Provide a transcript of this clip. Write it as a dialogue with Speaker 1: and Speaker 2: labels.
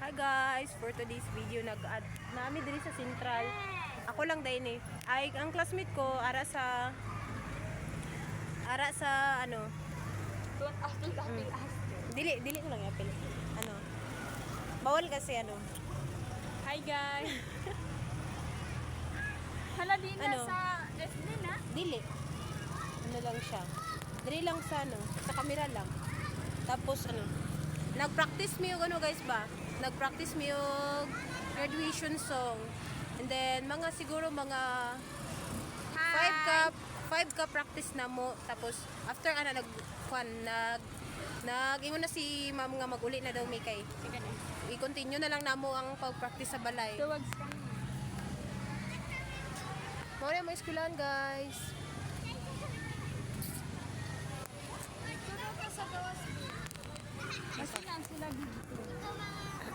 Speaker 1: Hi guys, for today's video nag-add nami diri sa Central. Ako lang din eh. Ay ang classmate ko ara sa ano.
Speaker 2: Don't ask me that will ask.
Speaker 1: Dili ko lang yapil. Ano? Bawal kasi ano.
Speaker 2: Hi guys. Hala din na
Speaker 1: Ano?
Speaker 2: sa SD na.
Speaker 1: Dili. Ano lang siya. Dili lang sa ano, sa camera lang. Tapos ano, nag-practice mi yung ano guys ba? Nag-practice mi yung graduation song. And then siguro mga 5 ka practice na mo. Tapos after nag-ingon na si ma'am nga mag-uli na daw may kay.
Speaker 2: Sige na.
Speaker 1: I-continue na lang namo ang pag-practice sa balay.
Speaker 2: Tuwags ka na.
Speaker 1: Mao na mga eskwelahan guys.